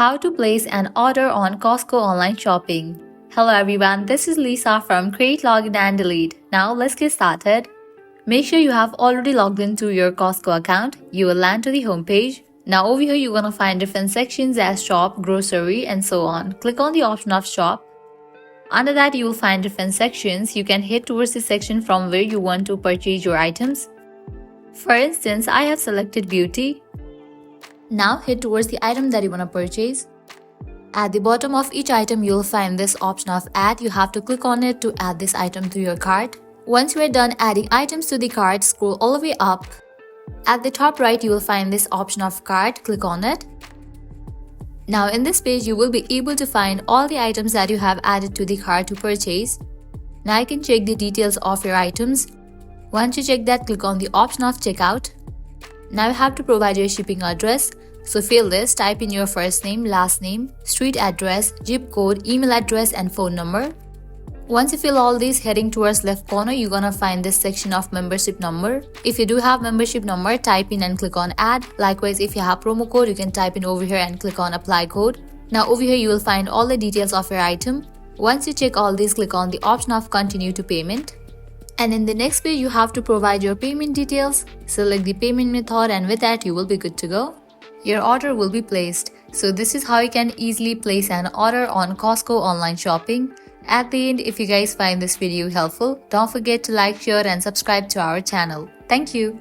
How to place an order on Costco Online Shopping. Hello everyone, this is Lisa from Create, Login and Delete. Now let's get started. Make sure you have already logged into your Costco account. You will land to the home page. Now over here you're gonna find different sections as shop, grocery and so on. Click on the option of shop. Under that you will find different sections. You can head towards the section from where you want to purchase your items. For instance, I have selected beauty. Now head towards the item that you want to purchase. At the bottom of each item, you'll find this option of add. You have to click on it to add this item to your cart. Once you are done adding items to the cart, scroll all the way up. At the top right, you will find this option of cart. Click on it. Now in this page, you will be able to find all the items that you have added to the cart to purchase. Now you can check the details of your items. Once you check that, click on the option of checkout. Now you have to provide your shipping address. So fill this, type in your first name, last name, street address, zip code, email address and phone number. Once you fill all these, heading towards left corner, you're gonna find this section of membership number. If you do have membership number, type in and click on add. Likewise, if you have promo code, you can type in over here and click on apply code. Now over here you will find all the details of your item. Once you check all these, click on the option of continue to payment. And in the next page, you have to provide your payment details. Select the payment method and with that, you will be good to go. Your order will be placed. So this is how you can easily place an order on Costco Online Shopping. At the end, if you guys find this video helpful, don't forget to like, share and subscribe to our channel. Thank you.